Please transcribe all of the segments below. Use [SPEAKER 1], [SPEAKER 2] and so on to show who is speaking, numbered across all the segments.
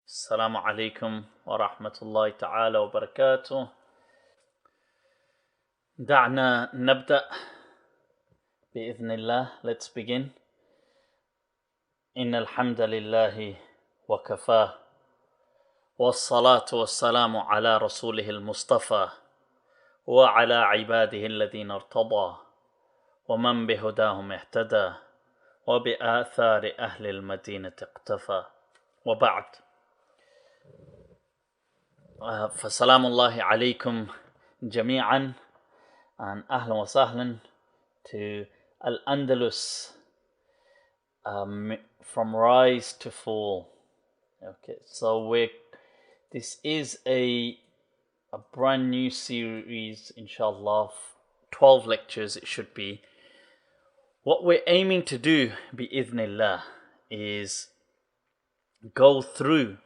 [SPEAKER 1] السلام عليكم ورحمة الله تعالى وبركاته. دعنا نبدأ بإذن الله. Let's begin. إن الحمد لله وكفاه والصلاة والسلام على رسوله المصطفى وعلى عباده الذين ارتضى ومن بهداهم اهتدى وبآثار أهل المدينة اقتفى وبعد. فسلام الله عليكم جميعا and أهلا وسهلا to Al-Andalus, from rise to fall. Okay, so this is a brand new series, inshallah, 12 lectures it should be. What we're aiming to do, bi-idhnillah, is go through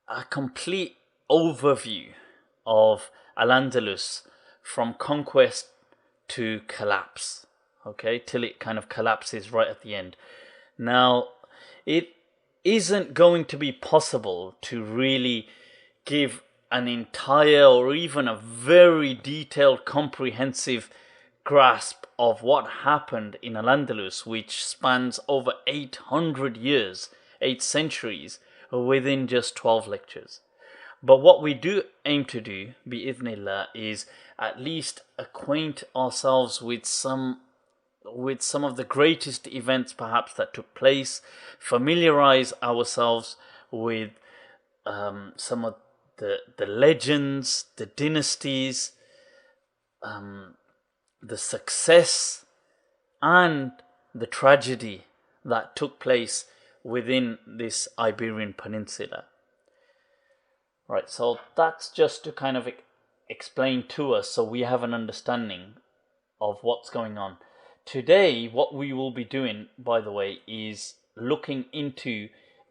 [SPEAKER 1] a complete overview of Al-Andalus from conquest to collapse, okay, till it kind of collapses right at the end. Now, it isn't going to be possible to really give an entire or even a very detailed, comprehensive grasp of what happened in Al-Andalus, which spans over 800 years, 8 centuries, within just 12 lectures. But what we do aim to do, bi-idhnillah, is at least acquaint ourselves with some of the greatest events perhaps that took place, familiarize ourselves with some of the legends, the dynasties, the success and the tragedy that took place within this Iberian Peninsula. Right, so that's just to kind of explain to us so we have an understanding of what's going on. Today, what we will be doing, by the way, is looking into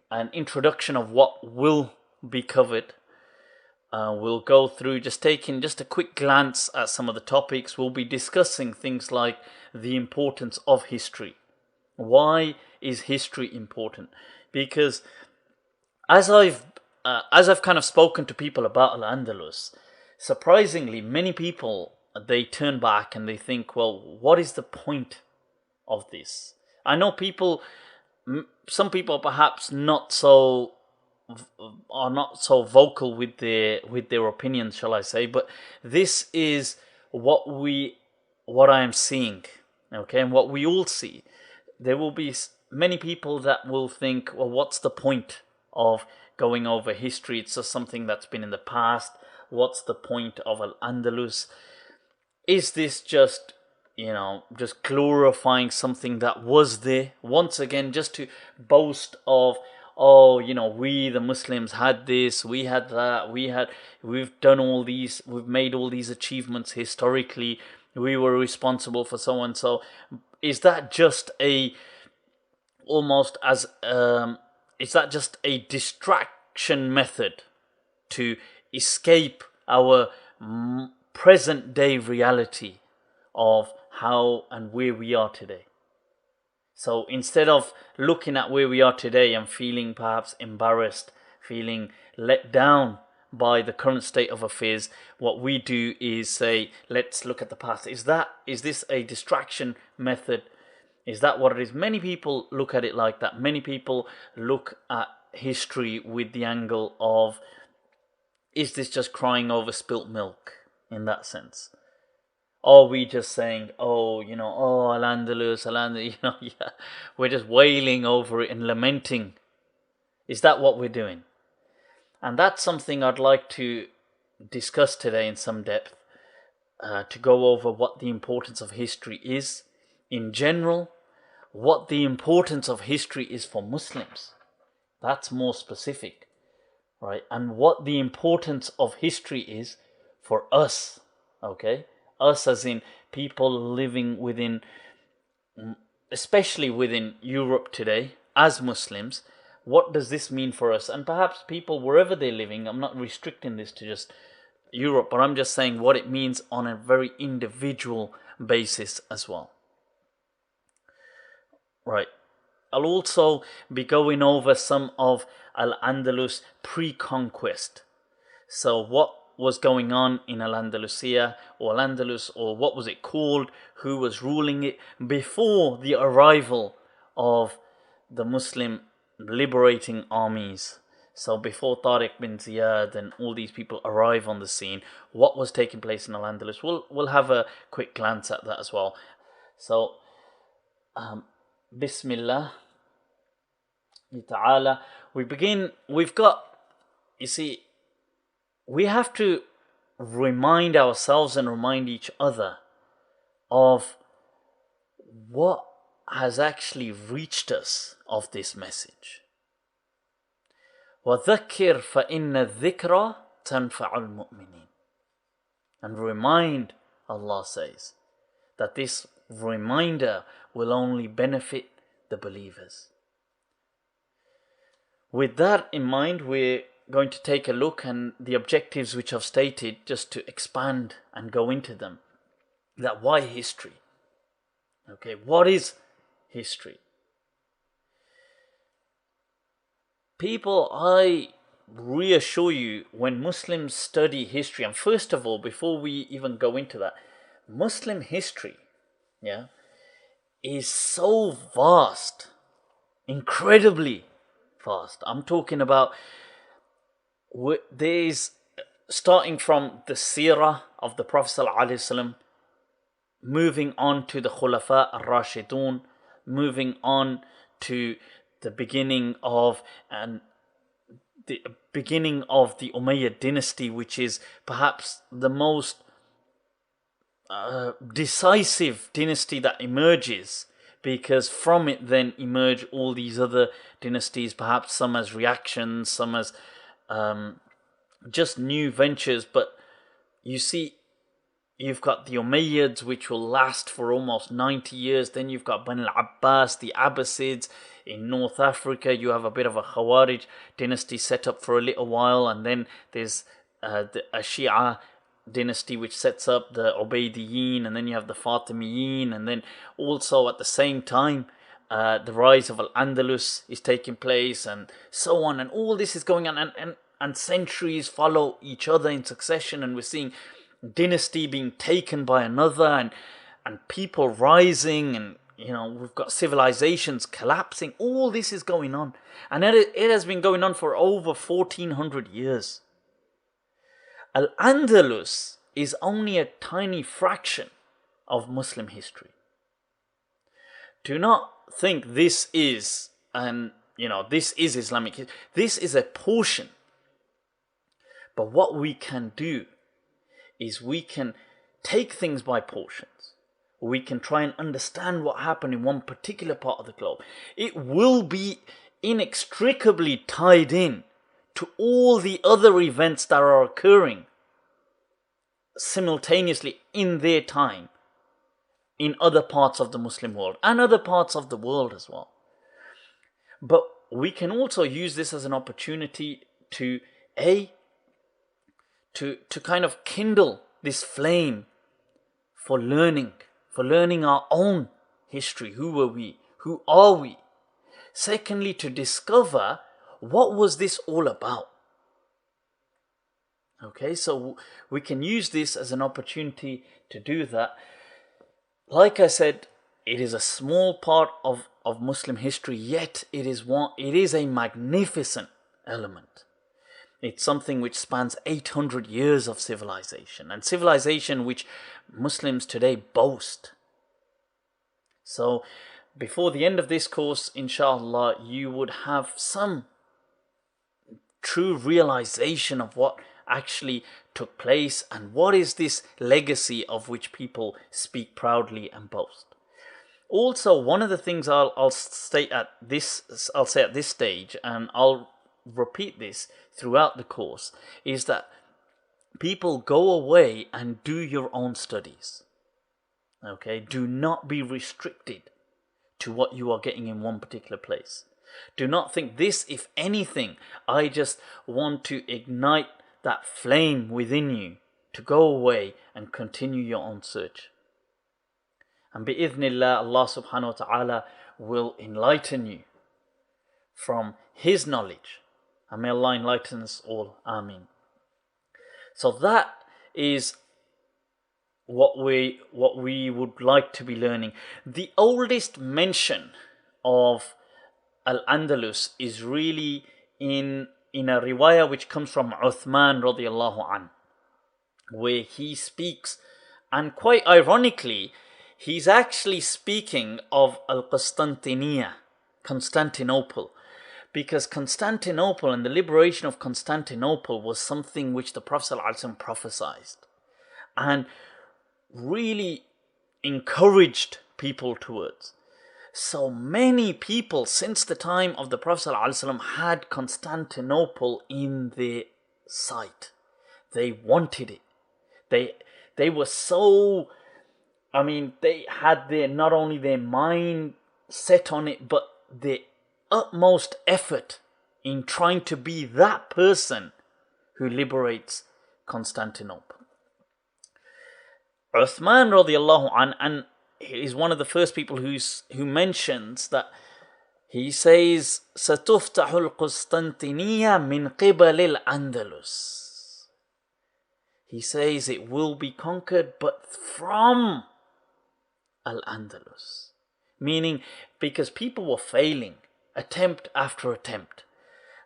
[SPEAKER 1] an introduction of what will be covered. We'll go through taking a quick glance at some of the topics. We'll be discussing things like the importance of history. Why is history important? Because as I've kind of spoken to people about Al-Andalus, surprisingly, many people, they turn back and they think, well, what is the point of this? I know some people perhaps are not so vocal with their opinions, shall I say, but this is what I am seeing, okay, and what we all see. There will be many people that will think, well, what's the point of going over history? It's just something that's been in the past. What's the point of Al-Andalus? Is this just glorifying something that was there? Once again, just to boast of, we the Muslims had this, we had that, we've done all these, we've made all these achievements historically, we were responsible for so and so. Is that just a distraction method to escape our present day reality of how and where we are today? So instead of looking at where we are today and feeling perhaps embarrassed, feeling let down by the current state of affairs, what we do is say, let's look at the past. Is this a distraction method? Is that what it is? Many people look at it like that. Many people look at history with the angle of, is this just crying over spilt milk in that sense? Are we just saying, Al-Andalus, yeah, we're just wailing over it and lamenting? Is that what we're doing? And that's something I'd like to discuss today in some depth, to go over what the importance of history is in general, what the importance of history is for Muslims. That's more specific, right? And what the importance of history is for us, okay? Us as in people living within, especially within Europe today, as Muslims. What does this mean for us? And perhaps people wherever they're living, I'm not restricting this to just Europe, but I'm just saying what it means on a very individual basis as well. Right. I'll also be going over some of Al-Andalus pre-conquest. So what was going on in Al-Andalusia or Al-Andalus, or what was it called, who was ruling it before the arrival of the Muslim liberating armies. So before Tariq bin Ziyad and all these people arrive on the scene, what was taking place in Al-Andalus? We'll have a quick glance at that as well. So Bismillah ta'ala, we begin. We've got, you see, we have to remind ourselves and remind each other of what has actually reached us of this message. وَذَكِّرْ فَإِنَّ الذِّكْرَ تَنْفَعُ الْمُؤْمِنِينَ. And remind, Allah says, that this reminder will only benefit the believers. With that in mind, we're going to take a look and the objectives which I've stated, just to expand and go into them. That why history? Okay, what is history? People, I reassure you, when Muslims study history, and first of all, before we even go into that, Muslim history, is so vast, incredibly vast. I'm talking about, there's, starting from the seerah of the Prophet ﷺ, moving on to the Khulafa al-Rashidun, moving on to the beginning of the Umayyad dynasty, which is perhaps the most decisive dynasty that emerges, because from it then emerge all these other dynasties, perhaps some as reactions, some as just new ventures. But you see, you've got the Umayyads, which will last for almost 90 years. Then you've got Bani al-Abbas, the Abbasids. In North Africa, you have a bit of a Khawarij dynasty set up for a little while. And then there's a Shia dynasty which sets up the Ubaydiyin. And then you have the Fatimiyin. And then also at the same time, the rise of Al-Andalus is taking place, and so on. And all this is going on. And centuries follow each other in succession. And we're seeing dynasty being taken by another, and people rising, and we've got civilizations collapsing. All this is going on, and it has been going on for over 1400 years. Al-Andalus is only a tiny fraction of Muslim history. Do not think this is this is Islamic history. This is a portion. But what we can do is we can take things by portions. We can try and understand what happened in one particular part of the globe. It will be inextricably tied in to all the other events that are occurring simultaneously in their time in other parts of the Muslim world and other parts of the world as well. But we can also use this as an opportunity to kind of kindle this flame for learning our own history. Who were we? Who are we? Secondly, to discover what was this all about. Okay, so we can use this as an opportunity to do that. Like I said, it is a small part of Muslim history, yet it is a magnificent element. It's something which spans 800 years of civilization, and civilization which Muslims today boast. So before the end of this course, inshallah, you would have some true realization of what actually took place and what is this legacy of which people speak proudly and boast. Also, one of the things I'll say at this stage, and I'll repeat this throughout the course, is that people go away and do your own studies. Okay, do not be restricted to what you are getting in one particular place. Do not think this, if anything, I just want to ignite that flame within you to go away and continue your own search. And bi'idhnillah, Allah subhanahu wa ta'ala will enlighten you from his knowledge. And may Allah enlighten us all. Ameen. So that is what we would like to be learning. The oldest mention of Al-Andalus is really in a riwayah which comes from Uthman radiallahu an, where he speaks, and quite ironically, he's actually speaking of Constantinople, because Constantinople and the liberation of Constantinople was something which the Prophet ﷺ prophesied and really encouraged people towards. So many people since the time of the Prophet ﷺ had Constantinople in their sight. They wanted it. They were so, they had not only their mind set on it, but their utmost effort in trying to be that person who liberates Constantinople. Uthman radiallahu an, and he is one of the first people who mentions that. He says, سَتُفْتَحُ الْقُسْطَنْطِنِيَّةَ مِنْ قِبَلِ الْأَنْدَلُسِ. He says it will be conquered, but from Al-Andalus. Meaning, because people were failing, attempt after attempt.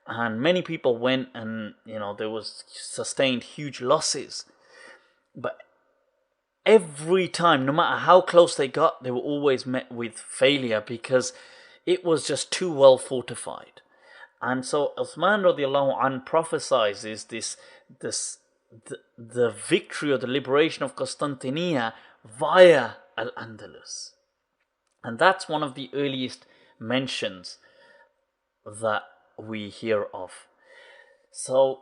[SPEAKER 1] And many people went and, there was sustained huge losses. But every time, no matter how close they got, they were always met with failure because it was just too well fortified. And so Uthman radiallahu anh prophesies the victory or the liberation of Constantinople via Al-Andalus. And that's one of the earliest mentions that we hear of. So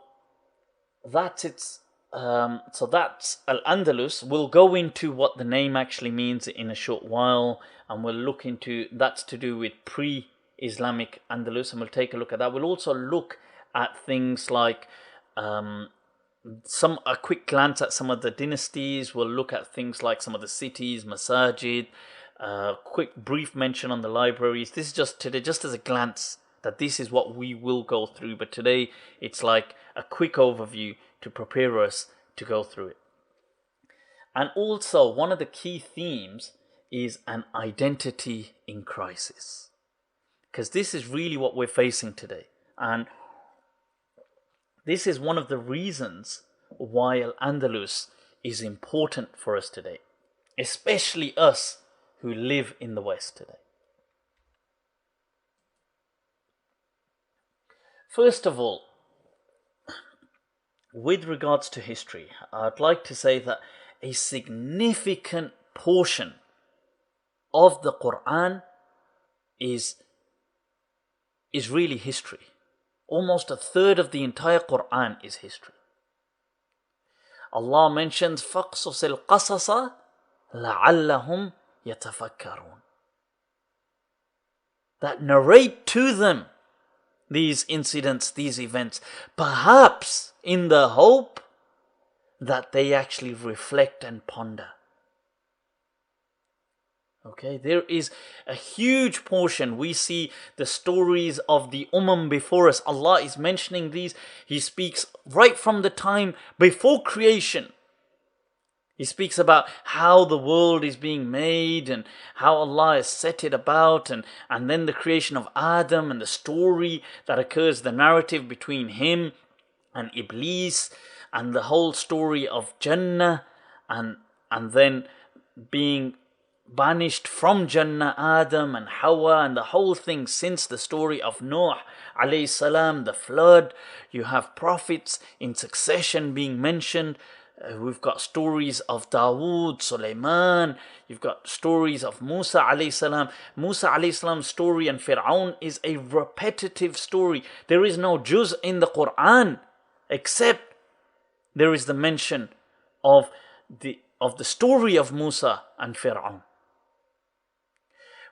[SPEAKER 1] that's Al-Andalus. We'll go into what the name actually means in a short while, and we'll look into, that's to do with pre-Islamic Andalus, and we'll take a look at that. We'll also look at things like a quick glance at some of the dynasties. We'll look at things like some of the cities, masajid, quick brief mention on the libraries. This is just today, just as a glance, that this is what we will go through. But today it's like a quick overview to prepare us to go through it. And also, one of the key themes is an identity in crisis, because this is really what we're facing today. And this is one of the reasons why Al-Andalus is important for us today, especially us who live in the West today. First of all, with regards to history, I'd like to say that a significant portion of the Quran is really history. Almost a third of the entire Quran is history. Allah mentions فَقْصُصِ الْقَصَصَ لَعَلَّهُمْ يَتَفَكَّرُونَ. That narrate to them these incidents, these events, perhaps in the hope that they actually reflect and ponder. Okay, there is a huge portion. We see the stories of the before us. Allah is mentioning these. He speaks right from the time before creation. He speaks about how the world is being made and how Allah has set it about, and then the creation of Adam and the story that occurs, the narrative between him and Iblis, and the whole story of Jannah, and then being banished from Jannah, Adam and Hawa, and the whole thing since the story of Noah alayhi salam, the flood. You have prophets in succession being mentioned. We've got stories of Dawood, Sulaiman. You've got stories of Musa alayhi salam. Musa alayhi salam's story and Fir'aun is a repetitive story. There is no juz in the Quran except there is the mention of the story of Musa and Fir'aun.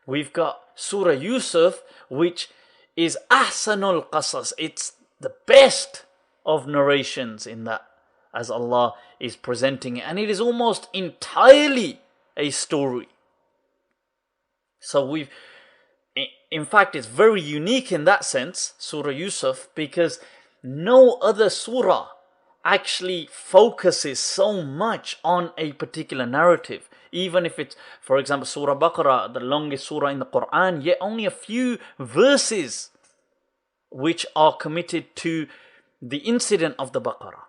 [SPEAKER 1] We've got Surah Yusuf, which is Ahsanul Qasas. It's the best of narrations in that, as Allah is presenting it. And it is almost entirely a story. So in fact, it's very unique in that sense, Surah Yusuf, because no other surah actually focuses so much on a particular narrative. Even if it's, for example, Surah Baqarah, the longest surah in the Quran, yet only a few verses which are committed to the incident of the Baqarah,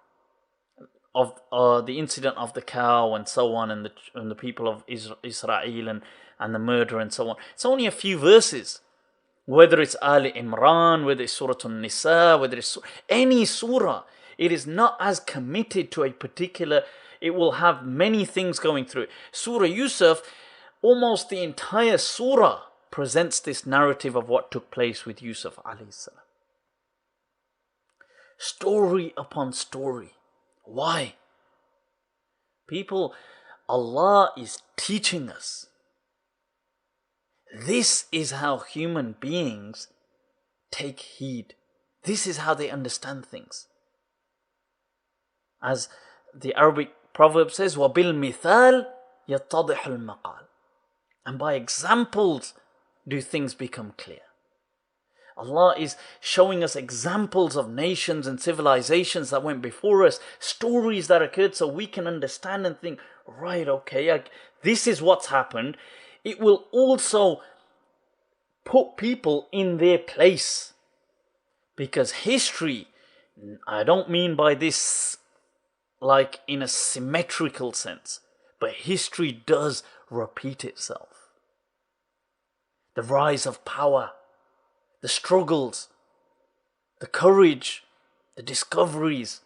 [SPEAKER 1] of the incident of the cow and so on, and the people of Israel and the murder and so on. It's only a few verses. Whether it's Ali Imran, whether it's Surah An-Nisa, whether it's any surah, it is not as committed to a particular, it will have many things going through it. Surah Yusuf, almost the entire surah presents this narrative of what took place with Yusuf alayhi salam. Story upon story. Why? People, Allah is teaching us. This is how human beings take heed. This is how they understand things. As the Arabic proverb says, وَبِالْمِثَالِ يَتَّضِحُ الْمَقَالِ. And by examples do things become clear. Allah is showing us examples of nations and civilizations that went before us, stories that occurred so we can understand and think, right, okay, this is what's happened. It will also put people in their place. Because history, I don't mean by this like in a symmetrical sense, but history does repeat itself. The rise of power, the struggles, the courage, the discoveries,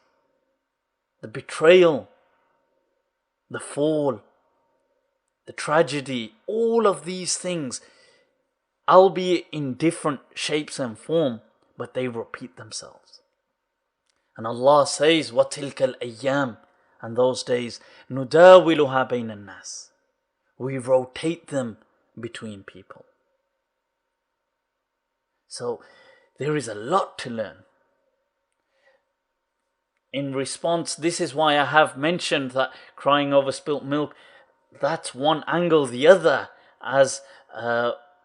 [SPEAKER 1] the betrayal, the fall, the tragedy, all of these things, albeit in different shapes and form, but they repeat themselves. And Allah says, وَتِلْكَ الْأَيَّامِ, and those days, نُدَاوِلُهَا بَيْنَ النَّاسِ, we rotate them between people. So there is a lot to learn. In response, this is why I have mentioned that crying over spilt milk, that's one angle. The other, as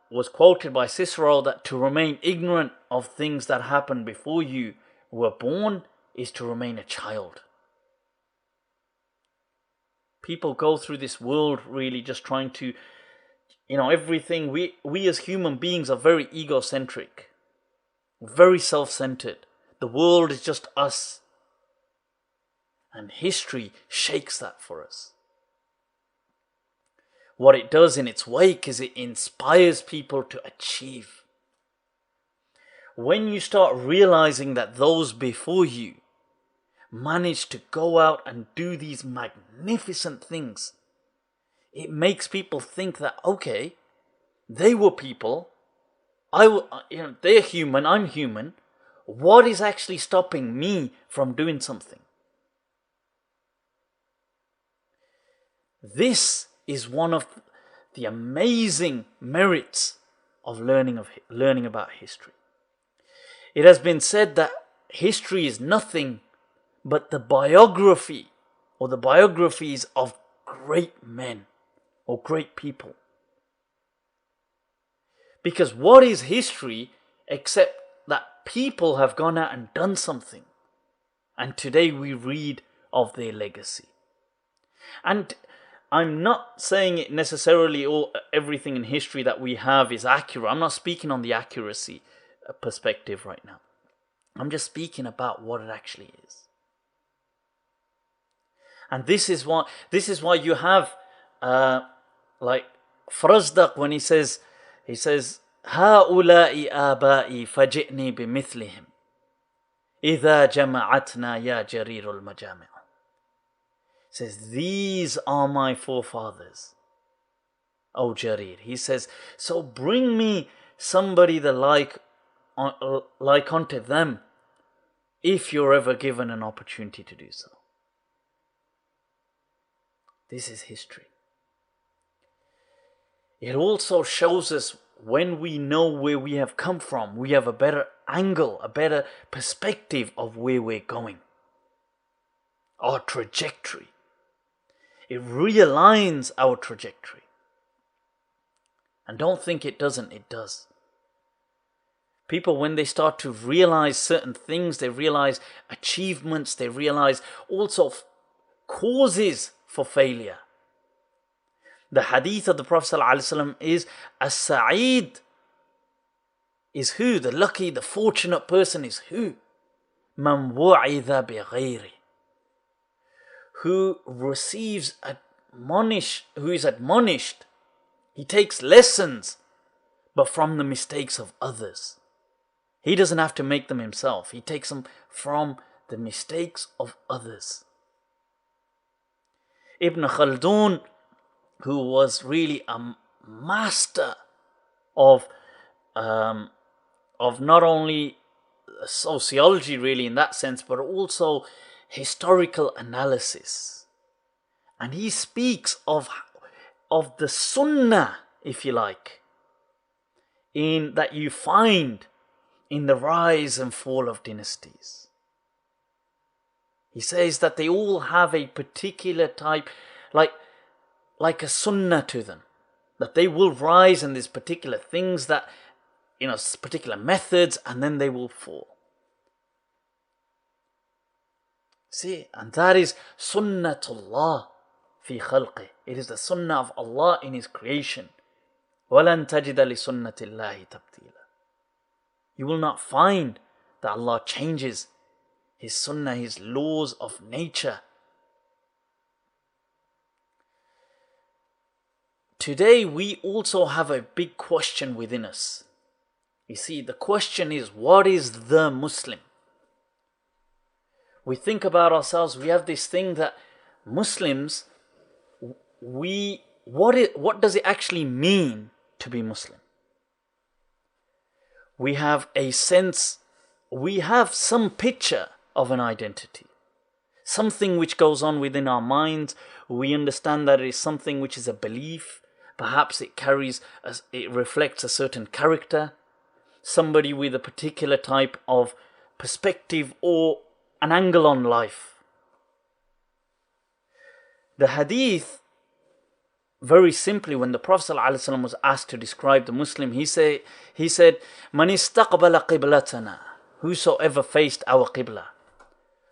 [SPEAKER 1] was quoted by Cicero, that to remain ignorant of things that happened before you were born is to remain a child. People go through this world really just trying to, everything. We as human beings are very egocentric, very self-centered. The world is just us. And history shakes that for us. What it does in its wake is it inspires people to achieve. When you start realizing that those before you managed to go out and do these magnificent things, it makes people think that, okay, they were people, they're human, I'm human. What is actually stopping me from doing something? This is one of the amazing merits of learning about history. It has been said that history is nothing but the biography or the biographies of great men or great people. Because what is history except that people have gone out and done something, and today we read of their legacy. And I'm not saying it necessarily everything in history that we have is accurate. I'm not speaking on the accuracy perspective right now. I'm just speaking about what it actually is. And this is why you have like Farazdaq, when he says هؤلاء آبائي فجئني بمثلهم إذا جمعتنا يا جرير المجامع. Says, these are my forefathers, O Jarir. He says, so bring me somebody the like unto them, if you're ever given an opportunity to do so. This is history. It also shows us when we know where we have come from, we have a better angle, a better perspective of where we're going. Our trajectory. It realigns our trajectory. And don't think it doesn't, it does. People, when they start to realize certain things, they realize achievements, they realize also causes for failure. The hadith of the Prophet ﷺ is, as-sa'id is who? The lucky, the fortunate person is who? Man wa'idha bighayri, who receives who is admonished. He takes lessons, but from the mistakes of others. He doesn't have to make them himself. He takes them from the mistakes of others. Ibn Khaldun, who was really a master of not only sociology really in that sense, but also historical analysis. And he speaks of the sunnah, if you like, in that you find in the rise and fall of dynasties. He says that they all have a particular type, like a sunnah to them, that they will rise in these particular things, that, particular methods, and then they will fall. See, and that is sunnatullah fi khalqi. It is the sunnah of Allah in His creation. وَلَن تَجِدَ لِسُنَّةِ اللَّهِ تَبْتِيلًا. You will not find that Allah changes His sunnah, His laws of nature. Today we also have a big question within us. You see, the question is, what is the Muslim? We think about ourselves, we have this thing that Muslims, what does it actually mean to be Muslim? We have a sense, we have some picture of an identity, something which goes on within our minds. We understand that it is something which is a belief. Perhaps it reflects a certain character, somebody with a particular type of perspective or an angle on life. The hadith, very simply, when the Prophet ﷺ was asked to describe the Muslim, he said, "Man istaqbala qiblatana," whosoever faced our qibla,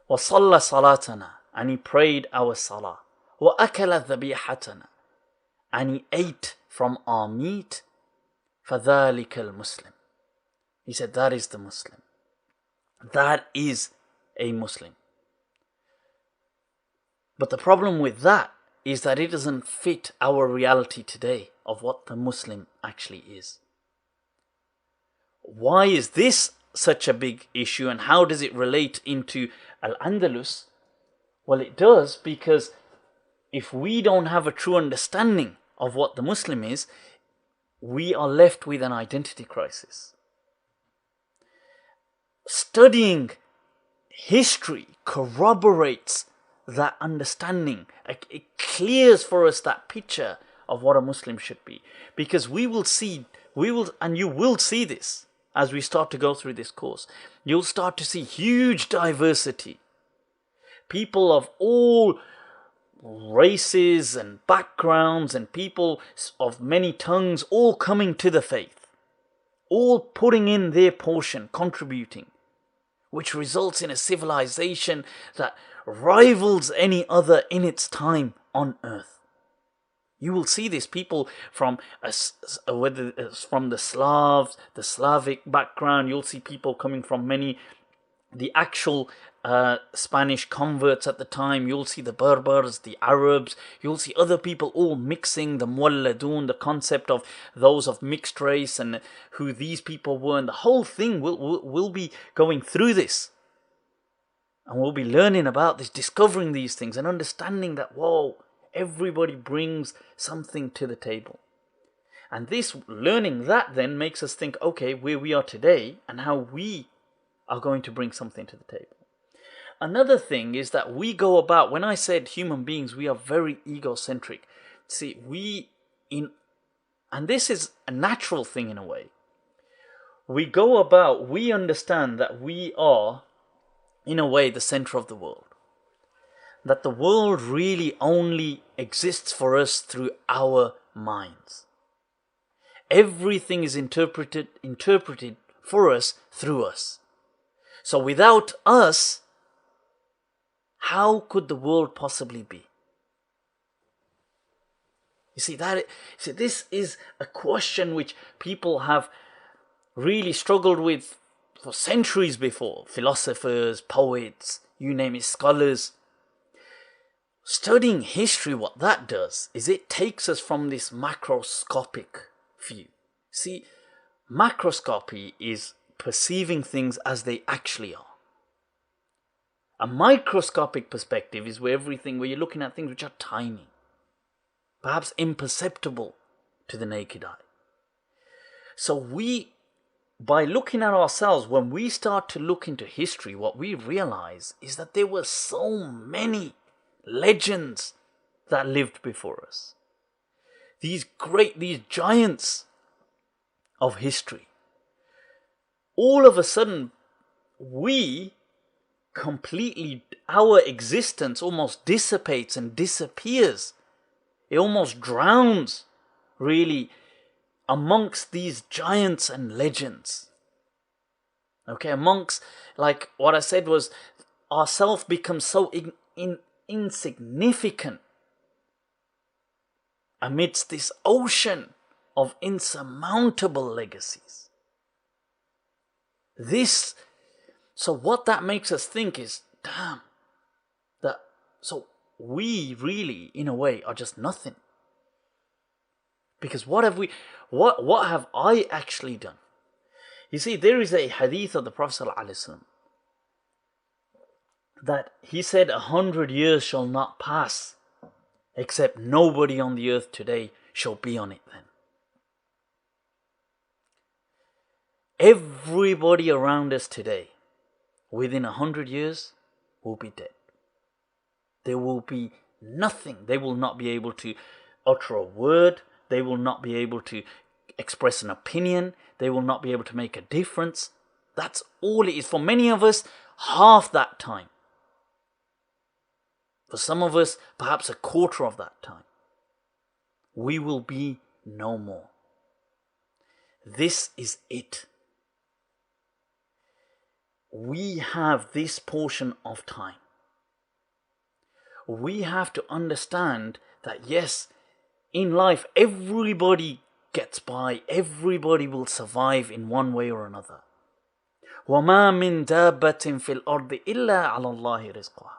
[SPEAKER 1] wa salla salatana, and he prayed our salah, wa akala dhabihatana, and he ate from our meat, فَذَلِكَ الْمُسْلِمِ. He said, that is the Muslim. That is a Muslim. But the problem with that is that it doesn't fit our reality today of what the Muslim actually is. Why is this such a big issue, and how does it relate into Al-Andalus? Well, it does, because if we don't have a true understanding of what the Muslim is, we are left with an identity crisis. Studying history corroborates that understanding. It clears for us that picture of what a Muslim should be. Because you will see this as we start to go through this course. You'll start to see huge diversity. People of all races and backgrounds and people of many tongues all coming to the faith. All putting in their portion, contributing, which results in a civilization that rivals any other in its time on earth. You will see this, people from whether it's from the Slavs, the Slavic background. You'll see people coming from the actual Spanish converts at the time. You'll see the Berbers, the Arabs. You'll see other people all mixing, the Muwalladun, the concept of those of mixed race and who these people were. And the whole thing will be going through this. And we'll be learning about this, discovering these things and understanding that, whoa, everybody brings something to the table. And this learning that then makes us think, okay, where we are today and how we are going to bring something to the table. Another thing is that we go about, when I said human beings, we are very egocentric. See, and this is a natural thing in a way. We understand that we are, in a way, the center of the world. That the world really only exists for us through our minds. Everything is interpreted for us, through us. So without us, how could the world possibly be? You see, this is a question which people have really struggled with for centuries before. Philosophers, poets, you name it, scholars. Studying history, what that does is it takes us from this macroscopic view. See, macroscopy is perceiving things as they actually are. A microscopic perspective is where you're looking at things which are tiny, perhaps imperceptible to the naked eye. So by looking at ourselves, when we start to look into history, what we realize is that there were so many legends that lived before us. These giants of history. All of a sudden, our existence almost dissipates and disappears. It almost drowns, really, amongst these giants and legends. Okay, amongst, like what I said was, ourself becomes so insignificant amidst this ocean of insurmountable legacies. So what that makes us think is, so we really, in a way, are just nothing. Because what have I actually done? You see, there is a hadith of the Prophet ﷺ that he said 100 years shall not pass except nobody on the earth today shall be on it then. Everybody around us today, within 100 years, will be dead. There will be nothing. They will not be able to utter a word. They will not be able to express an opinion. They will not be able to make a difference. That's all it is. For many of us, half that time. For some of us, perhaps a quarter of that time. We will be no more. This is it. We have this portion of time. We have to understand that yes, in life, everybody gets by. Everybody will survive in one way or another. وَمَا مِن دَابَّةٍ فِي الْأَرْضِ إِلَّا عَلَى اللَّهِ رِزْقُهَا.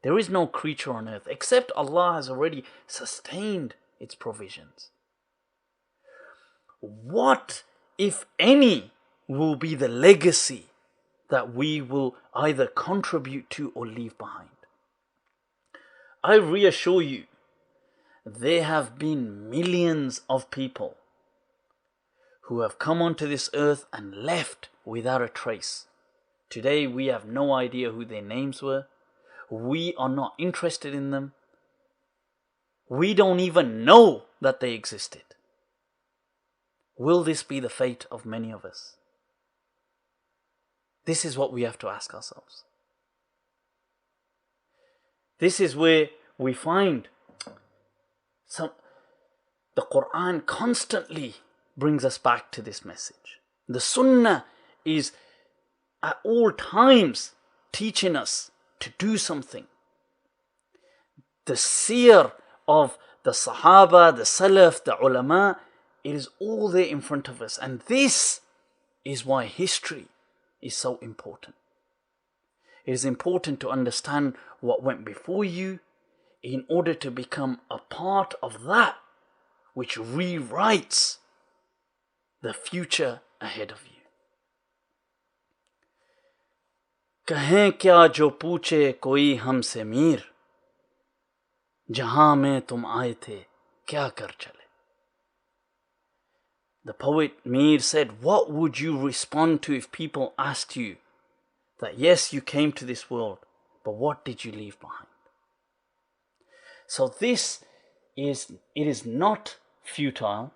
[SPEAKER 1] There is no creature on earth except Allah has already sustained its provisions. What, if any, will be the legacy that we will either contribute to or leave behind? I reassure you, there have been millions of people who have come onto this earth and left without a trace. Today we have no idea who their names were. We are not interested in them. We don't even know that they existed. Will this be the fate of many of us? This is what we have to ask ourselves. This is where we find the Quran constantly brings us back to this message. The Sunnah is at all times teaching us to do something. The seer of the Sahaba, the Salaf, the Ulama, it is all there in front of us. And this is why history is so important. It is important to understand what went before you in order to become a part of that which rewrites the future ahead of you. कहें क्या जो पूछे कोई हमसे मीर, जहां में तुम आए थे क्या कर चले. The poet Mir said, what would you respond to if people asked you that yes, you came to this world, but what did you leave behind? So it is not futile,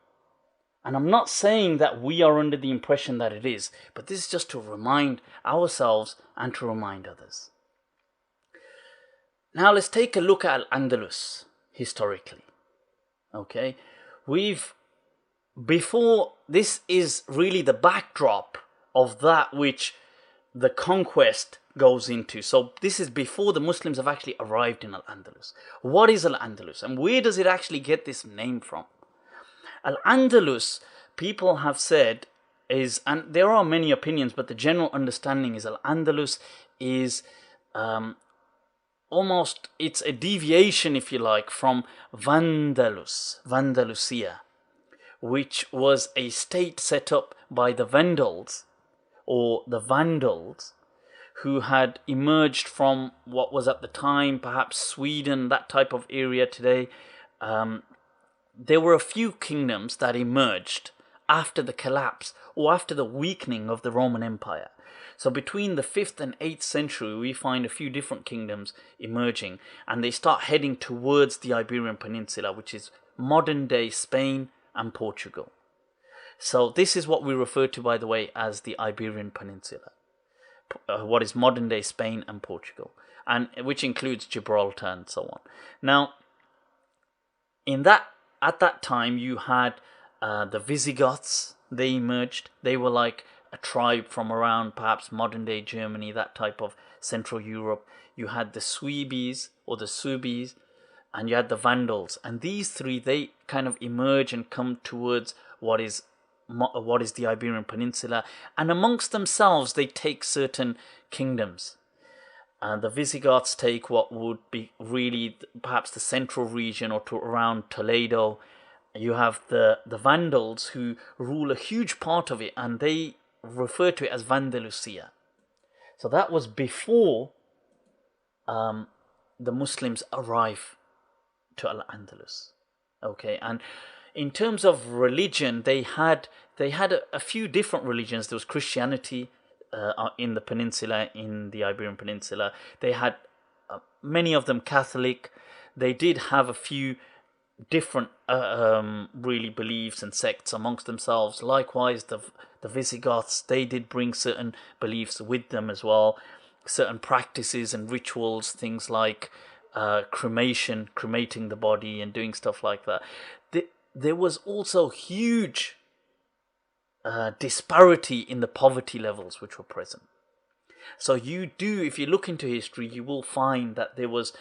[SPEAKER 1] and I'm not saying that we are under the impression that it is, but this is just to remind ourselves and to remind others. Now let's take a look at Al-Andalus historically. Okay, this is really the backdrop of that which the conquest goes into. So this is before the Muslims have actually arrived in Al-Andalus. What is Al-Andalus, and where does it actually get this name from? Al-Andalus, people have said, is, and there are many opinions, but the general understanding is Al-Andalus is almost, it's a deviation, if you like, from Vandalus, Andalusia, which was a state set up by the Vandals, or the Vandals, who had emerged from what was at the time perhaps Sweden, that type of area today. There were a few kingdoms that emerged after the collapse or after the weakening of the Roman Empire. So between the 5th and 8th century, we find a few different kingdoms emerging, and they start heading towards the Iberian Peninsula, which is modern-day Spain and Portugal. So this is what we refer to, by the way, as the Iberian Peninsula, what is modern-day Spain and Portugal, and which includes Gibraltar and so on. Now, at that time, you had the Visigoths. They emerged. They were like a tribe from around perhaps modern-day Germany, that type of Central Europe. You had the Suebies or the Suebies, and you had the Vandals. And these three, they kind of emerge and come towards what is the Iberian Peninsula, and amongst themselves they take certain kingdoms. The Visigoths take what would be really perhaps the central region, or to around Toledo. You have the Vandals, who rule a huge part of it, and they refer to it as Andalusia. So that was before the Muslims arrive to Al-Andalus. Okay, and in terms of religion, they had a few different religions. There was Christianity in the peninsula, in the Iberian Peninsula. They had many of them Catholic. They did have a few different really beliefs and sects amongst themselves. Likewise, the Visigoths, they did bring certain beliefs with them as well, certain practices and rituals, things like cremating the body and doing stuff like that. There was also huge disparity in the poverty levels which were present. So if you look into history, you will find that there was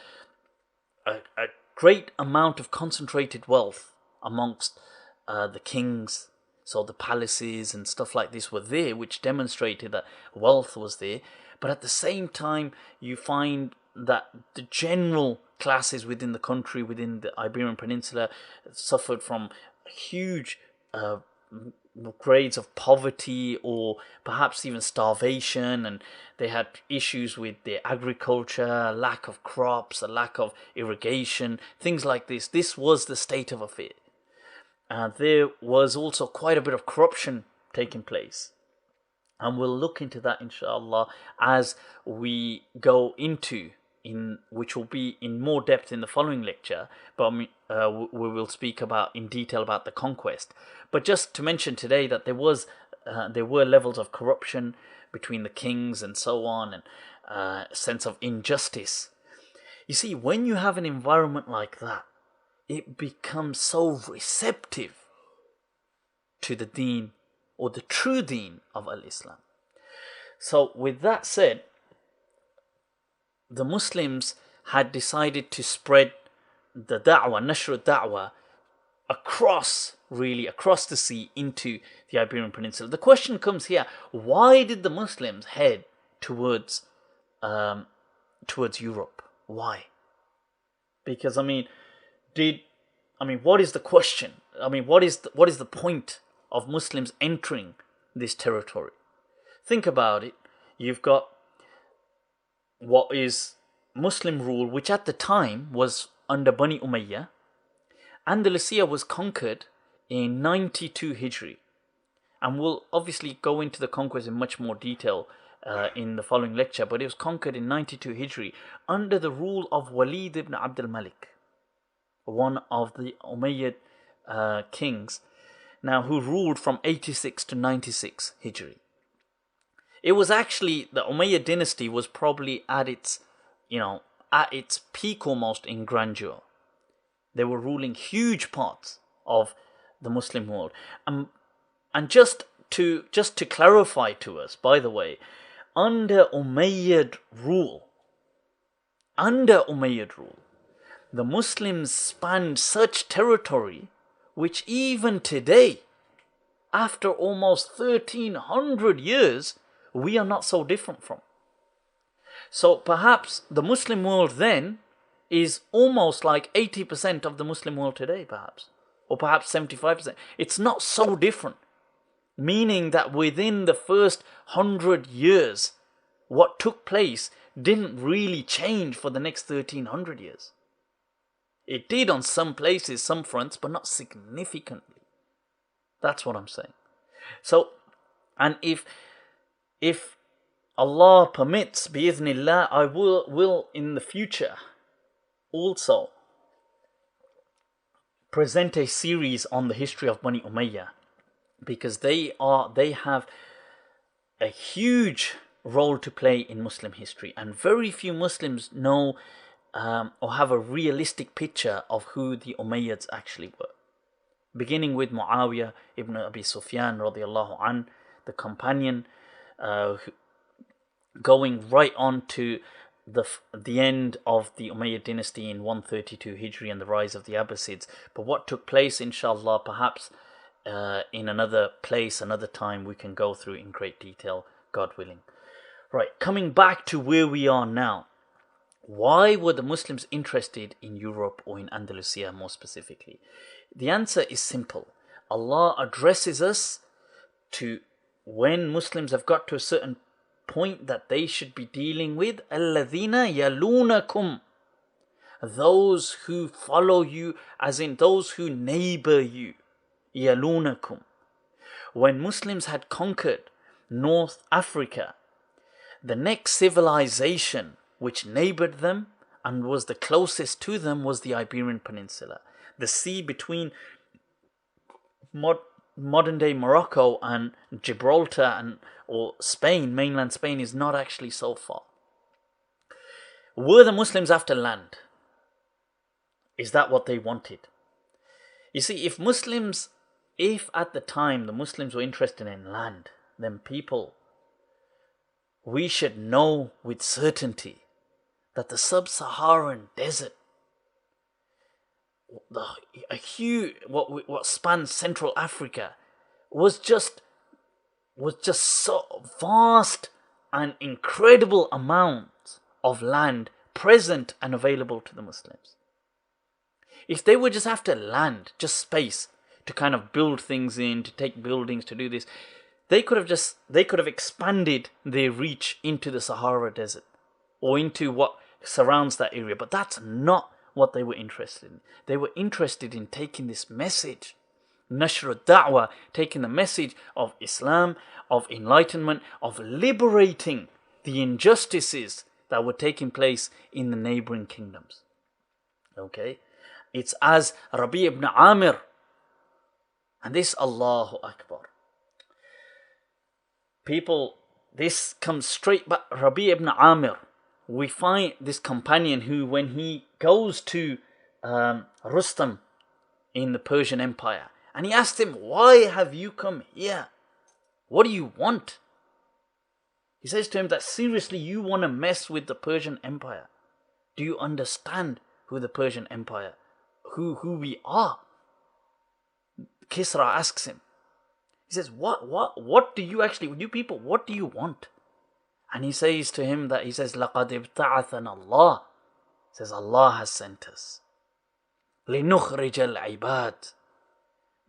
[SPEAKER 1] a great amount of concentrated wealth amongst the kings. So the palaces and stuff like this were there, which demonstrated that wealth was there. But at the same time, you find that the general classes within the country, within the Iberian Peninsula, suffered from huge grades of poverty, or perhaps even starvation, and they had issues with their agriculture, lack of crops, a lack of irrigation, things like this. This was the state of affairs. There was also quite a bit of corruption taking place. And we'll look into that, inshallah, as we go into, which will be in more depth in the following lecture, but we will speak about in detail about the conquest. But just to mention today that there were levels of corruption between the kings and so on, and a sense of injustice. You see, when you have an environment like that, it becomes so receptive to the deen, or the true deen of Al-Islam. So with that said, the Muslims had decided to spread the da'wah, nashr da'wah, across the sea into the Iberian Peninsula. The question comes here: why did the Muslims head towards Europe? Why? Because what is the question? What is the point of Muslims entering this territory? Think about it. You've got what is Muslim rule, which at the time was under Bani Umayyah. Andalusia was conquered in 92 Hijri. And we'll obviously go into the conquest in much more detail in the following lecture, but it was conquered in 92 Hijri under the rule of Walid ibn Abdul Malik, one of the Umayyad kings, now who ruled from 86 to 96 Hijri. It was actually, the Umayyad dynasty was probably at its peak almost in grandeur. They were ruling huge parts of the Muslim world. And just just to clarify to us, by the way, under Umayyad rule, the Muslims spanned such territory which even today, after almost 1300 years, we are not so different from. So perhaps the Muslim world then is almost like 80% of the Muslim world today, perhaps. Or perhaps 75%. It's not so different. Meaning that within the first 100 years, what took place didn't really change for the next 1300 years. It did on some places, some fronts, but not significantly. That's what I'm saying. So, and if Allah permits, bi'idhnillah, I will in the future also present a series on the history of Bani Umayyah, because they have a huge role to play in Muslim history, and very few Muslims know or have a realistic picture of who the Umayyads actually were. Beginning with Muawiyah ibn Abi Sufyan radiallahu an, the companion, going right on to the end of the Umayyad dynasty in 132 Hijri and the rise of the Abbasids. But what took place, inshallah, perhaps in another place, another time, we can go through in great detail, God willing. Right, coming back to where we are now. Why were the Muslims interested in Europe or in Andalusia more specifically? The answer is simple. Allah addresses us to when Muslims have got to a certain point that they should be dealing with الَّذِينَ يَلُونَكُمْ, those who follow you, as in those who neighbor you. يَلُونَكُمْ. When Muslims had conquered North Africa, the next civilization which neighbored them and was the closest to them was the Iberian Peninsula. The sea between modern day Morocco and Gibraltar or Spain, mainland Spain, is not actually so far. Were the Muslims after land? Is that what they wanted? You see, if at the time the Muslims were interested in land, then people, we should know with certainty that the sub-Saharan desert, what spans Central Africa, was just so vast and incredible amount of land present and available to the Muslims. If they were just after land, just space to kind of build things in, to take buildings, to do this, they could have expanded their reach into the Sahara Desert or into what surrounds that area. But that's not what they were interested in. They were interested in taking this message, Nashr al-Da'wah, taking the message of Islam, of enlightenment, of liberating the injustices that were taking place in the neighboring kingdoms. Okay? It's as Rabi ibn Amir, and this, Allahu Akbar. People, this comes straight back. Rabi ibn Amir, we find this companion who, when he goes to Rustam in the Persian Empire, and he asked him, "Why have you come here? What do you want?" He says to him that, seriously, you want to mess with the Persian Empire? Do you understand who the Persian Empire, who we are? Kisra asks him. He says, what do you actually, you people, what do you want? And he says to him that, لَقَدْ ابْتَعَثَنَا اللَّهِ. He says, Allah has sent us. لِنُخْرِجَ الْعِبَادِ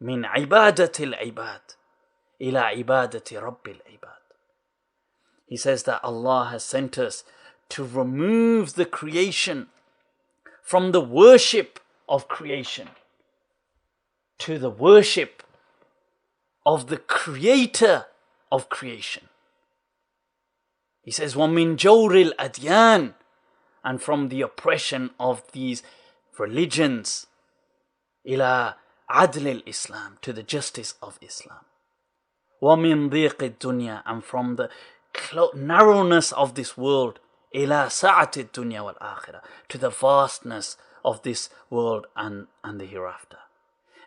[SPEAKER 1] مِنْ عِبَادَةِ الْعِبَادِ إِلَى عِبَادَةِ رَبِّ الْعِبَادِ. He says that Allah has sent us to remove the creation from the worship of creation to the worship of the creator of creation. He says, وَمِن جَوْرِ الْأَدْيَانِ, and from the oppression of these religions, إِلَى عَدْلِ الْإِسْلَامِ, to the justice of Islam. وَمِن ضِيقِ الدُّنْيَا, and from the narrowness of this world, إِلَى سَعَةِ الدُّنْيَا وَالْآخِرَةِ, to the vastness of this world and the hereafter.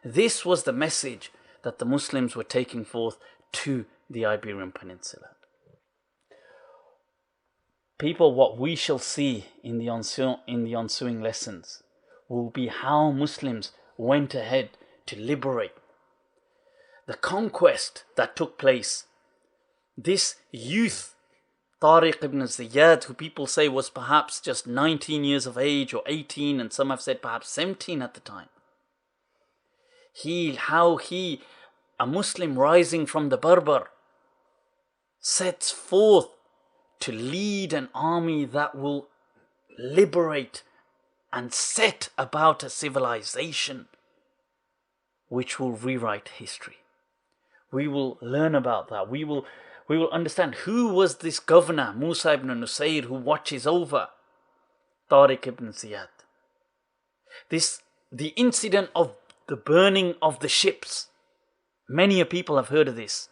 [SPEAKER 1] This was the message that the Muslims were taking forth to the Iberian Peninsula. People, what we shall see in the ensuing lessons will be how Muslims went ahead to liberate. The conquest that took place. This youth, Tariq ibn Ziyad, who people say was perhaps just 19 years of age or 18, and some have said perhaps 17 at the time. How he, a Muslim rising from the Berber, sets forth to lead an army that will liberate and set about a civilization which will rewrite history. We will learn about that. We will understand who was this governor, Musa ibn Nusayr, who watches over Tariq ibn Ziyad. The incident of the burning of the ships. Many people have heard of this.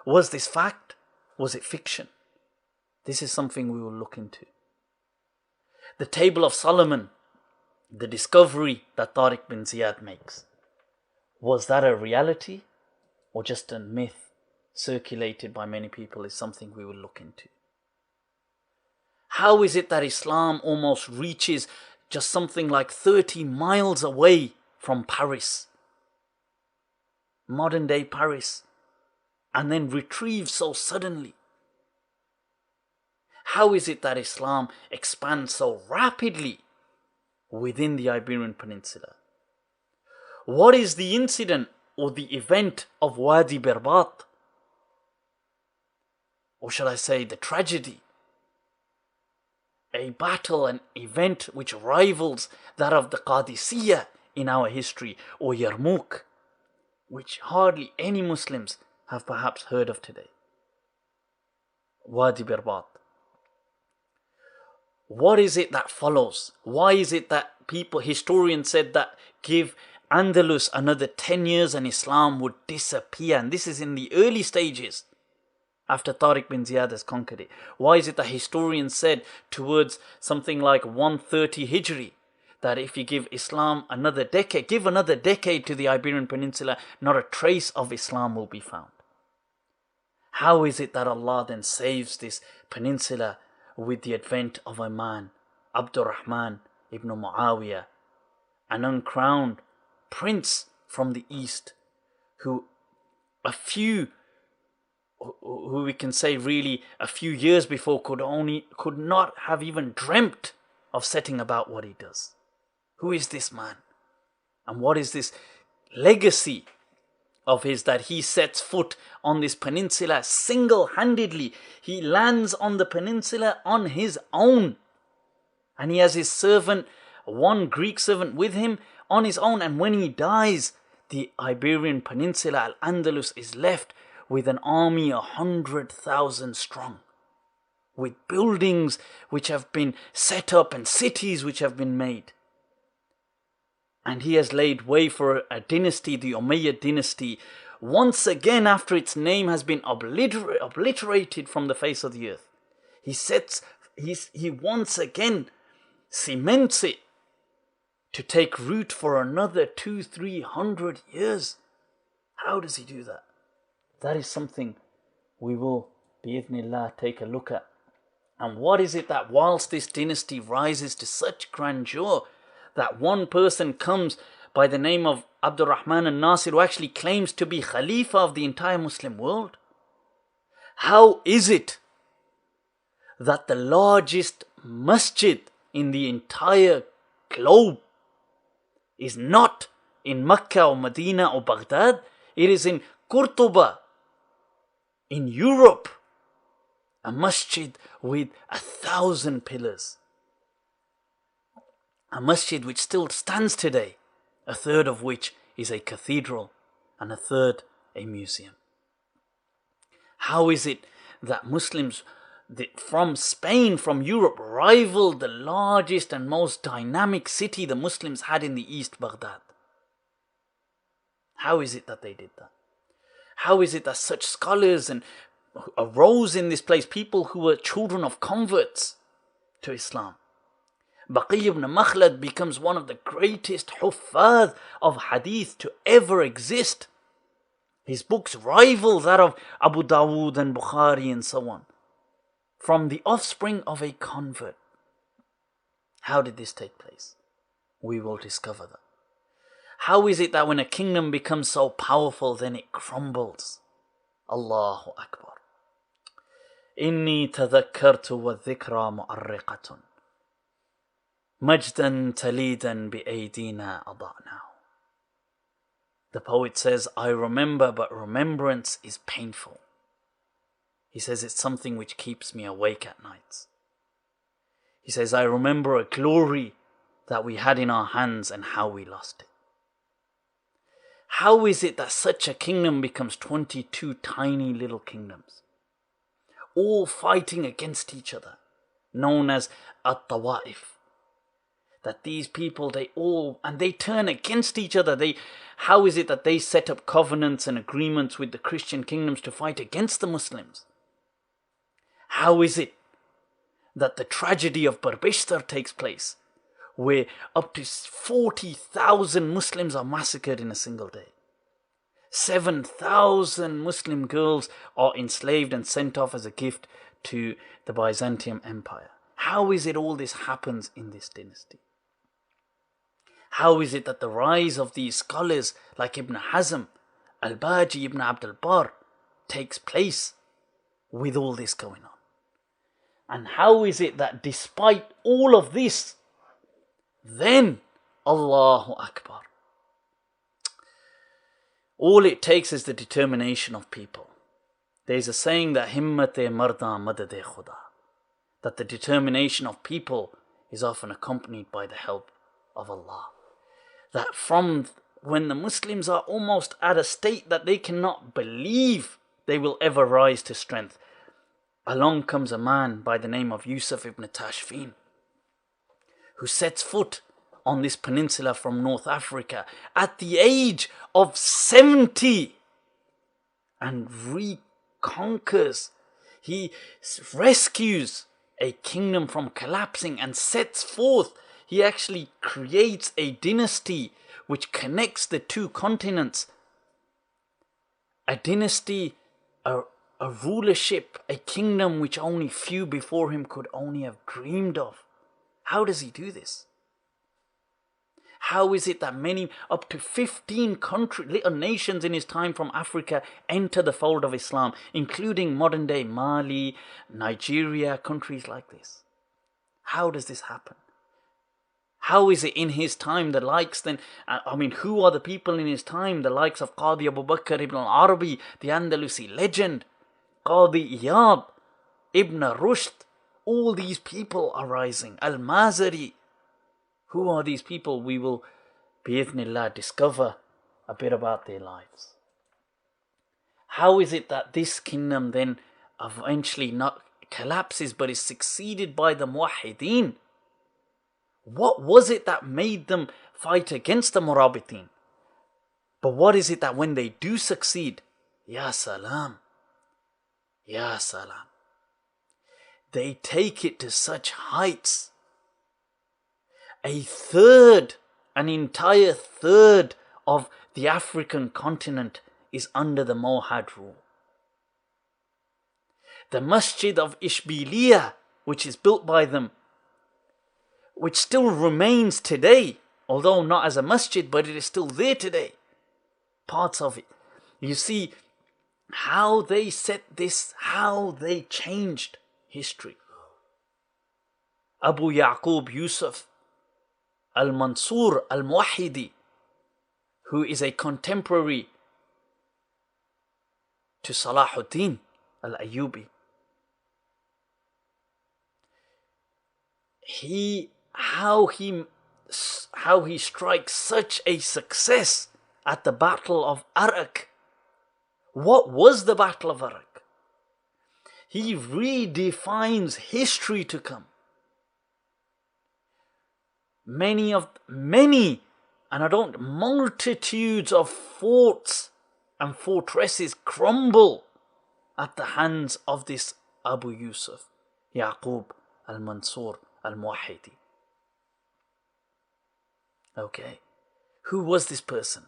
[SPEAKER 1] Was this fact? Was it fiction? This is something we will look into. The Table of Solomon, the discovery that Tariq bin Ziyad makes. Was that a reality or just a myth circulated by many people is something we will look into. How is it that Islam almost reaches just something like 30 miles away from Paris, modern day Paris, and then retrieves so suddenly? How is it that Islam expands so rapidly within the Iberian Peninsula? What is the incident or the event of Wadi Berbat? Or shall I say the tragedy? A battle, an event which rivals that of the Qadisiyah in our history, or Yarmouk, which hardly any Muslims have perhaps heard of today. Wadi Berbat. What is it that follows? Why is it that historians said that give Andalus another 10 years and Islam would disappear? And this is in the early stages after Tariq bin Ziyad has conquered it. Why is it that historians said towards something like 130 Hijri that if you give Islam another decade, give another decade to the Iberian Peninsula, not a trace of Islam will be found? How is it that Allah then saves this peninsula with the advent of a man, Abdurrahman ibn Muawiyah, an uncrowned prince from the east, who we can say really a few years before could not have even dreamt of setting about what he does? Who is this man? And what is this legacy of his that he sets foot on this peninsula single-handedly? He lands on the peninsula on his own. And he has his servant, one Greek servant with him on his own. And when he dies, the Iberian Peninsula, Al-Andalus, is left with an army 100,000 strong, with buildings which have been set up and cities which have been made. And he has laid way for a dynasty, the Umayyad dynasty, once again after its name has been obliterated from the face of the earth. He once again cements it to take root for another 200-300 years. How does he do that? That is something we will, bi'idhnillah, take a look at. And what is it that whilst this dynasty rises to such grandeur, that one person comes by the name of Abdurrahman al-Nasir who actually claims to be Khalifa of the entire Muslim world? How is it that the largest masjid in the entire globe is not in Mecca or Medina or Baghdad? It is in Qurtuba, in Europe, a masjid with 1,000 pillars. A masjid which still stands today, a third of which is a cathedral and a third a museum. How is it that Muslims from Spain, from Europe, rivaled the largest and most dynamic city the Muslims had in the East, Baghdad? How is it that they did that? How is it that such scholars arose in this place, people who were children of converts to Islam? Baqi ibn Makhlad becomes one of the greatest huffaz of hadith to ever exist. His books rival that of Abu Dawood and Bukhari and so on. From the offspring of a convert. How did this take place? We will discover that. How is it that when a kingdom becomes so powerful, then it crumbles? Allahu Akbar. Inni tadhakkartu wa dhikra mu'arriqatun. Majdan talidan bi aydina ada'nahu. The poet says, I remember, but remembrance is painful. He says it's something which keeps me awake at nights. He says, I remember a glory that we had in our hands and how we lost it. How is it that such a kingdom becomes 22 tiny little kingdoms, all fighting against each other, known as At-Tawa'if? That these people, they turn against each other. How is it that they set up covenants and agreements with the Christian kingdoms to fight against the Muslims? How is it that the tragedy of Barbishtar takes place, where up to 40,000 Muslims are massacred in a single day? 7,000 Muslim girls are enslaved and sent off as a gift to the Byzantium Empire. How is it all this happens in this dynasty? How is it that the rise of these scholars like Ibn Hazm, Al-Baji, Ibn Abd al-Barr takes place with all this going on? And how is it that despite all of this, then Allahu Akbar, all it takes is the determination of people. There is a saying that Himmat-e marda madad-e khuda, that the determination of people is often accompanied by the help of Allah. That from when the Muslims are almost at a state that they cannot believe they will ever rise to strength, along comes a man by the name of Yusuf ibn Tashfin, who sets foot on this peninsula from North Africa at the age of 70 and reconquers. He rescues a kingdom from collapsing and sets forth. He actually creates a dynasty which connects the two continents. A dynasty, a rulership, a kingdom which only few before him could only have dreamed of. How does he do this? How is it that many, up to 15 little nations in his time from Africa enter the fold of Islam, including modern day Mali, Nigeria, countries like this? How does this happen? How is it in his time the likes then, who are the people in his time? The likes of Qadi Abu Bakr ibn al-Arabi, the Andalusi legend, Qadi Iyad, Ibn Rushd, all these people are rising. Al-Mazari. Who are these people? We will, bi-idhnillah, discover a bit about their lives. How is it that this kingdom then eventually not collapses but is succeeded by the Muwahhideen? What was it that made them fight against the Murabitin? But what is it that when they do succeed, Ya Salam, Ya Salam, they take it to such heights. An entire third of the African continent is under the Mohad rule. The Masjid of Ishbiliya, which is built by them, which still remains today, although not as a masjid, but it is still there today. Parts of it. You see how they set this, how they changed history. Abu Yaqub Yusuf Al-Mansur Al-Muwahhidi, who is a contemporary to Salahuddin Al-Ayyubi. How he strikes such a success at the Battle of Arak. What was the Battle of Arak? He redefines history to come. Multitudes of forts and fortresses crumble at the hands of this Abu Yusuf, Yaqub al-Mansur al-Muwahhidi. Okay, who was this person?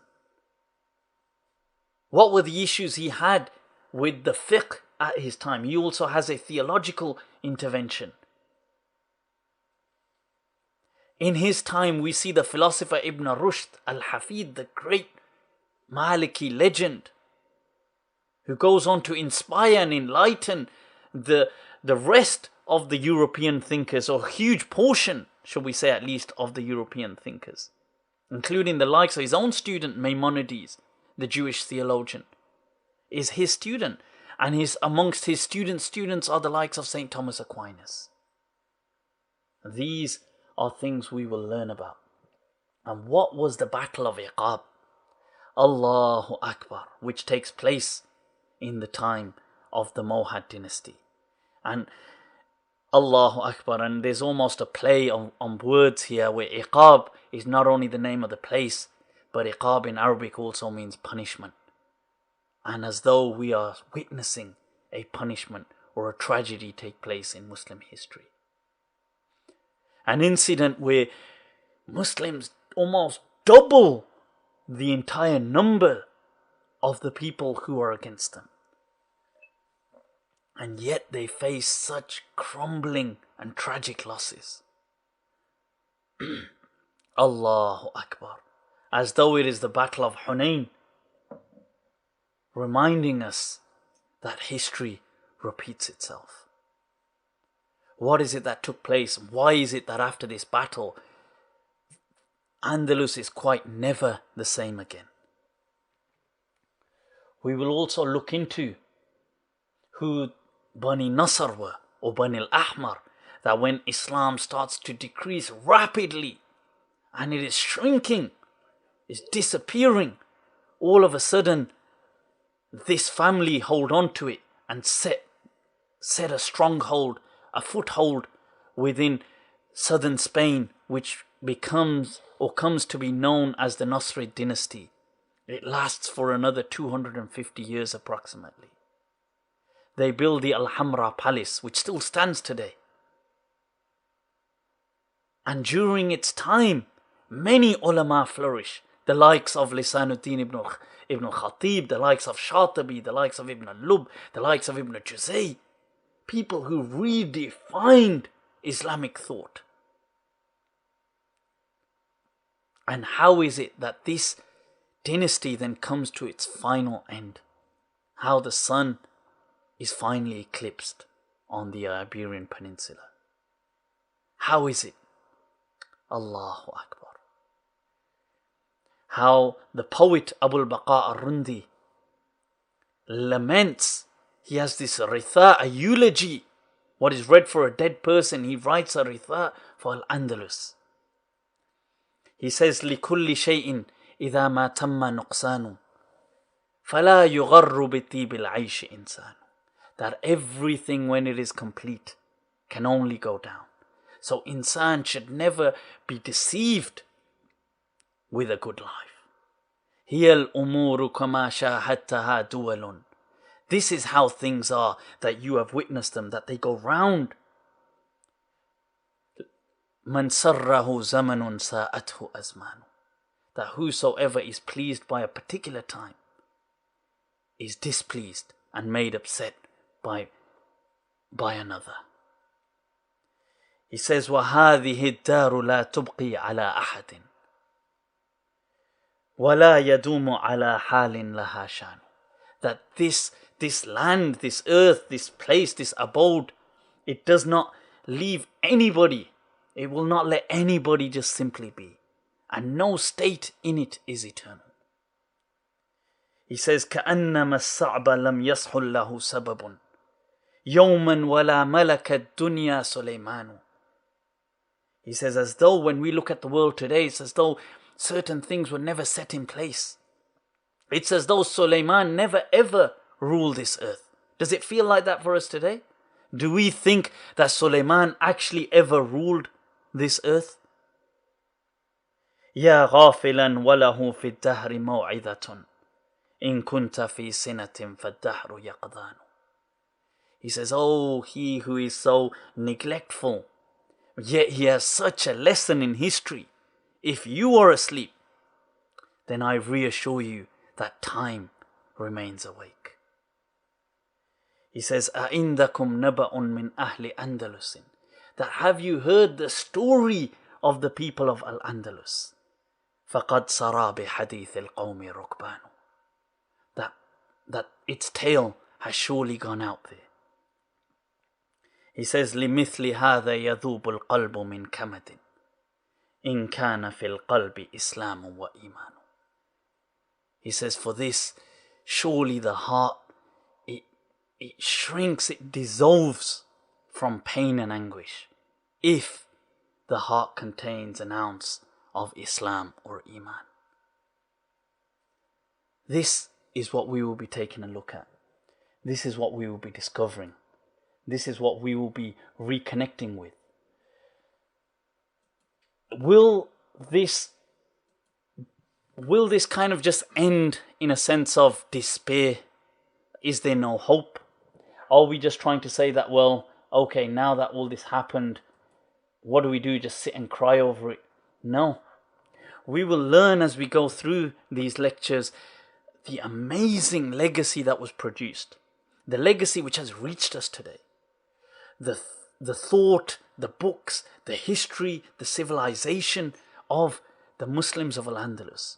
[SPEAKER 1] What were the issues he had with the fiqh at his time? He also has a theological intervention. In his time, we see the philosopher Ibn Rushd al-Hafid, the great Maliki legend, who goes on to inspire and enlighten the rest of the European thinkers, or a huge portion, shall we say at least, of the European thinkers, including the likes of his own student Maimonides, the Jewish theologian, is his student. And amongst his students are the likes of St. Thomas Aquinas. These are things we will learn about. And what was the Battle of Iqab? Allahu Akbar, which takes place in the time of the Mohad dynasty. And Allahu Akbar, and there's almost a play on words here, where Iqab is not only the name of the place, but Iqab in Arabic also means punishment. And as though we are witnessing a punishment or a tragedy take place in Muslim history. An incident where Muslims almost double the entire number of the people who are against them. And yet they face such crumbling and tragic losses. Allahu Akbar. As though it is the Battle of Hunain, reminding us that history repeats itself. What is it that took place? Why is it that after this battle, Andalus is quite never the same again? We will also look into who Bani Nasr were, or Bani al-Ahmar, that when Islam starts to decrease rapidly and it is shrinking, is disappearing, all of a sudden this family hold on to it and set a stronghold, a foothold within southern Spain, which becomes or comes to be known as the Nasrid dynasty. It lasts for another 250 years approximately. They build the Al-Hamra Palace, which still stands today. And during its time, many ulama flourish, the likes of Lisanuddin ibn Khatib, the likes of Shatibi, the likes of Ibn al-Lub, the likes of Ibn Juzay, people who redefined Islamic thought. And how is it that this dynasty then comes to its final end? How the sun is finally eclipsed on the Iberian Peninsula. How is it? Allahu Akbar. How the poet Abu Baqa al-Rundi laments. He has this ritha, a eulogy. What is read for a dead person, he writes a ritha for Al-Andalus. He says, لِكُلِّ شَيْءٍ إِذَا مَا تَمَّ نُقْصَانُ فَلَا يُغَرُّ بِطِيبِ الْعَيْشِ إِنسَانُ. That everything, when it is complete, can only go down. So insan should never be deceived with a good life. هِيَ الْأُمُورُ كَمَا شَاهَدْتَهَا دُوَلٌ. This is how things are, that you have witnessed them, that they go round. مَنْ سَرَّهُ زَمَنٌ سَاءَتْهُ أَزْمَانُ. That whosoever is pleased by a particular time is displeased and made upset by another. He says, وَهَذِهِ الدَّارُ لَا تُبْقِي عَلَى أَحَدٍ وَلَا يَدُومُ عَلَى حَالٍ لَهَا شَانُ. That this land, this earth, this place, this abode, it does not leave anybody. It will not let anybody just simply be. And no state in it is eternal. He says, كَأَنَّمَا الصَّعْبَ لَمْ يَصْحُلْ لَهُ سَبَبٌ يَوْمًا وَلَا مَلَكَ الدُّنْيَا سُلَيْمَانُ. He says, as though when we look at the world today, it's as though certain things were never set in place. It's as though Sulaiman never ever ruled this earth. Does it feel like that for us today? Do we think that Sulaiman actually ever ruled this earth? يَا غَافِلًا وَلَهُ فِي الدَّهْرِ مَوْعِظَةٌ إِن كُنْتَ فِي سِنَةٍ فَالدَّهْرُ يَقْضَانُ. He says, oh, he who is so neglectful, yet he has such a lesson in history. If you are asleep, then I reassure you that time remains awake. He says, أَإِنْدَكُمْ نَبَأٌ مِّنْ أَهْلِ أَنْدَلُسٍ, that have you heard the story of the people of Al-Andalus? فَقَدْ سَرَى بِحَدِيثِ الْقَوْمِ رُكْبَانُ, that its tale has surely gone out there. He says, لِمِثْلِ هَذَا يَذُوبُ الْقَلْبُ مِنْ كَمَدٍ إِنْ كَانَ فِي الْقَلْبِ إِسْلَامٌ وَإِيمَانٌ. He says, for this, surely the heart, it shrinks, it dissolves from pain and anguish, if the heart contains an ounce of Islam or Iman. This is what we will be taking a look at. This is what we will be discovering. This is what we will be reconnecting with. Will this kind of just end in a sense of despair? Is there no hope? Are we just trying to say that, well, okay, now that all this happened, what do we do? Just sit and cry over it? No. We will learn as we go through these lectures the amazing legacy that was produced. The legacy which has reached us today. The thought, the books, the history, the civilization of the Muslims of Al-Andalus.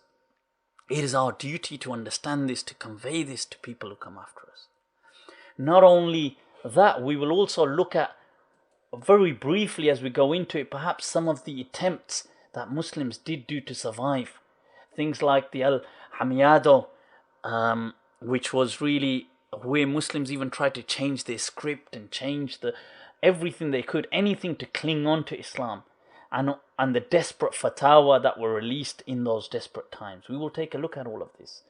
[SPEAKER 1] It is our duty to understand this, to convey this to people who come after us. Not only that, we will also look at, very briefly as we go into it, perhaps some of the attempts that Muslims did do to survive. Things like the Al-Hamiyado, which was really where Muslims even tried to change their script and change everything they could, anything to cling on to Islam. And the desperate fatwa that were released in those desperate times. We will take a look at all of this.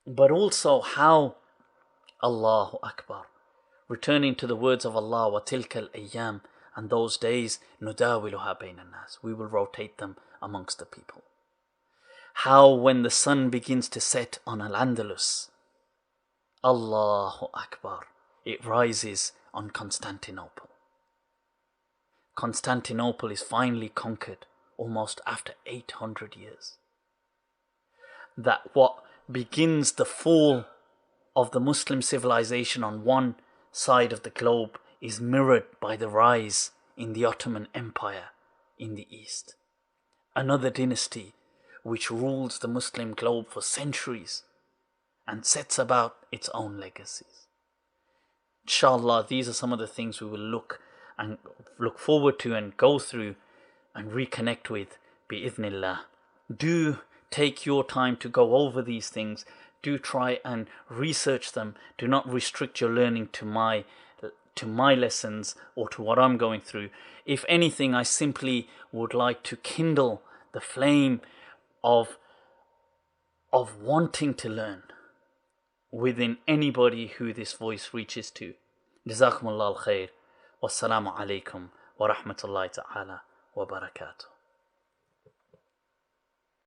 [SPEAKER 1] But also how Allahu Akbar, returning to the words of Allah, وَتِلْكَ الْأَيَّامِ, and those days, نُدَاوِلُهَا بَيْنَ النَّاسِ, we will rotate them amongst the people. How when the sun begins to set on Al-Andalus, Allahu Akbar, it rises on Constantinople. Constantinople is finally conquered almost after 800 years. That what begins the fall of the Muslim civilization on one side of the globe is mirrored by the rise in the Ottoman Empire in the east. Another dynasty which rules the Muslim globe for centuries and sets about its own legacies. Inshallah, these are some of the things we will look forward to and go through and reconnect with bi'idhnillah. Do take your time to go over these things. Do try and research them. Do not restrict your learning to my lessons or to what I'm going through. If anything, I simply would like to kindle the flame of wanting to learn within anybody who this voice reaches to. Jazakumullah al-khair. Wassalamu alaikum wa rahmatullahi ta'ala wa barakatuh.